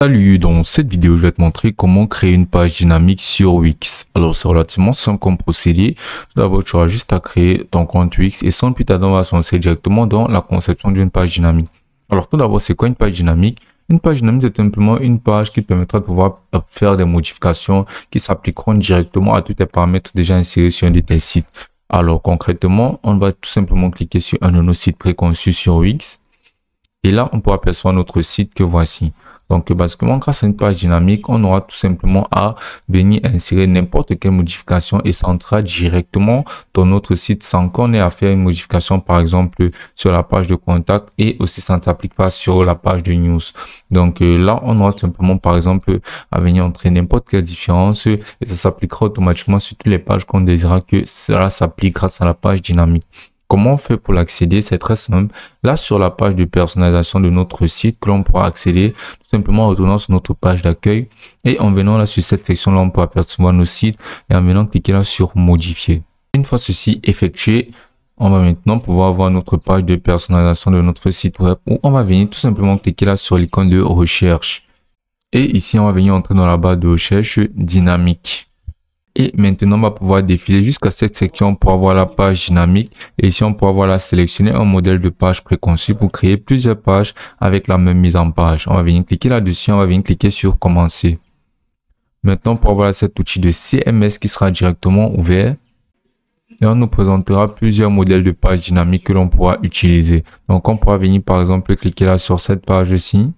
Salut, dans cette vidéo, je vais te montrer comment créer une page dynamique sur Wix. Alors, c'est relativement simple comme procédé. Tout d'abord, tu auras juste à créer ton compte Wix et sans plus tarder, on va se lancer directement dans la conception d'une page dynamique. Alors, tout d'abord, c'est quoi une page dynamique? Une page dynamique, c'est simplement une page qui te permettra de pouvoir faire des modifications qui s'appliqueront directement à tous tes paramètres déjà insérés sur un de tes sites. Alors, concrètement, on va tout simplement cliquer sur un de nos sites préconçus sur Wix. Et là, on pourra apercevoir notre site que voici. Donc, basiquement, grâce à une page dynamique, on aura tout simplement à venir insérer n'importe quelle modification et ça entrera directement dans notre site sans qu'on ait à faire une modification, par exemple, sur la page de contact et aussi ça ne s'applique pas sur la page de news. Donc, là, on aura tout simplement, par exemple, à venir entrer n'importe quelle différence et ça s'appliquera automatiquement sur toutes les pages qu'on désirera que cela s'applique grâce à la page dynamique. Comment on fait pour l'accéder? C'est très simple. Là, sur la page de personnalisation de notre site, que l'on pourra accéder tout simplement en retournant sur notre page d'accueil et en venant là sur cette section-là, on pourra apercevoir nos sites et en venant cliquer là sur modifier. Une fois ceci effectué, on va maintenant pouvoir voir notre page de personnalisation de notre site web où on va venir tout simplement cliquer là sur l'icône de recherche. Et ici, on va venir entrer dans la barre de recherche dynamique. Et maintenant, on va pouvoir défiler jusqu'à cette section pour avoir la page dynamique. Et ici, on pourra voilà, sélectionner un modèle de page préconçu pour créer plusieurs pages avec la même mise en page. On va venir cliquer là-dessus, on va venir cliquer sur commencer. Maintenant, pour avoir cet outil de CMS qui sera directement ouvert. Et on nous présentera plusieurs modèles de pages dynamiques que l'on pourra utiliser. Donc, on pourra venir par exemple cliquer là sur cette page-ci.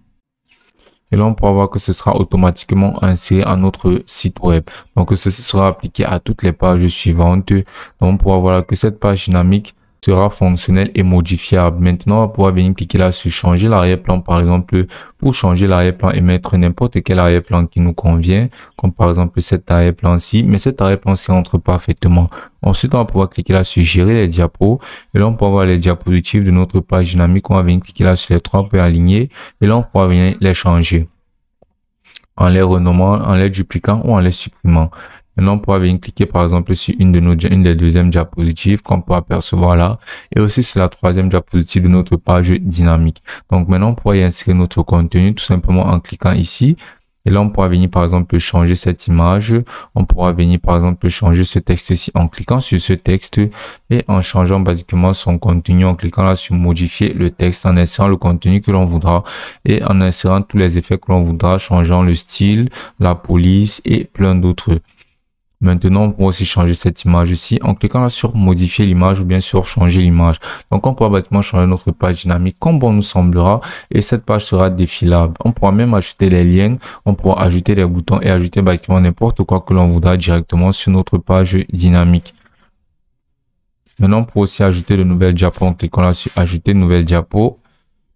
Et là, on pourra voir que ce sera automatiquement inséré à notre site web. Donc, ceci sera appliqué à toutes les pages suivantes. Donc, on pourra voir que cette page dynamique sera fonctionnelle et modifiable. Maintenant, on va pouvoir venir cliquer là sur changer l'arrière-plan, par exemple, pour changer l'arrière-plan et mettre n'importe quel arrière-plan qui nous convient, comme par exemple cet arrière-plan-ci. Mais cet arrière-plan-ci entre parfaitement. Ensuite, on va pouvoir cliquer là sur gérer les diapos. Et là, on pourra voir les diapositives de notre page dynamique. On va venir cliquer là sur les trois points alignés. Et là, on pourra venir les changer en les renommant, en les dupliquant ou en les supprimant. Maintenant, on pourra venir cliquer par exemple sur une des deuxièmes diapositives qu'on peut apercevoir là et aussi sur la troisième diapositive de notre page dynamique. Donc maintenant, on pourra y insérer notre contenu tout simplement en cliquant ici. Et là, on pourra venir par exemple changer cette image. On pourra venir par exemple changer ce texte-ci en cliquant sur ce texte et en changeant basiquement son contenu en cliquant là sur modifier le texte en insérant le contenu que l'on voudra et en insérant tous les effets que l'on voudra, changeant le style, la police et plein d'autres. Maintenant, on pourra aussi changer cette image ici en cliquant là sur modifier l'image ou bien sur changer l'image. Donc, on pourra bâtiment changer notre page dynamique comme bon nous semblera et cette page sera défilable. On pourra même ajouter les liens, on pourra ajouter les boutons et ajouter bâtiment n'importe quoi que l'on voudra directement sur notre page dynamique. Maintenant, on pourra aussi ajouter de nouvelles diapos en cliquant là sur ajouter de nouvelles diapos.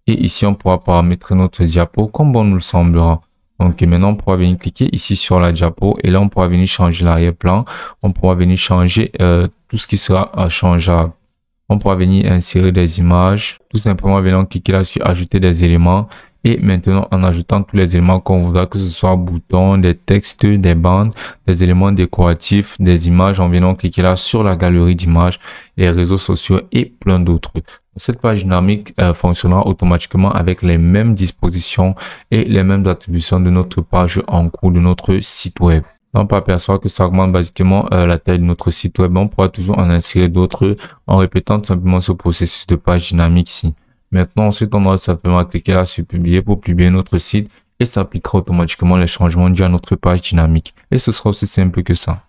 Et ici, on pourra paramétrer notre diapo comme bon nous le semblera. Donc maintenant, on pourra venir cliquer ici sur la diapo et là, on pourra venir changer l'arrière-plan. On pourra venir changer tout ce qui sera changeable. On pourra venir insérer des images. Tout simplement, venir cliquer là sur ajouter des éléments. Et maintenant, en ajoutant tous les éléments qu'on voudra, que ce soit boutons, des textes, des bandes, des éléments décoratifs, des images, en venant cliquer là sur la galerie d'images, les réseaux sociaux et plein d'autres. Cette page dynamique fonctionnera automatiquement avec les mêmes dispositions et les mêmes attributions de notre page en cours de notre site web. On peut apercevoir que ça augmente basiquement la taille de notre site web. On pourra toujours en insérer d'autres en répétant tout simplement ce processus de page dynamique ici. Maintenant, ensuite, on aura simplement cliquer là sur publier pour publier notre site et ça appliquera automatiquement les changements dus à notre page dynamique. Et ce sera aussi simple que ça.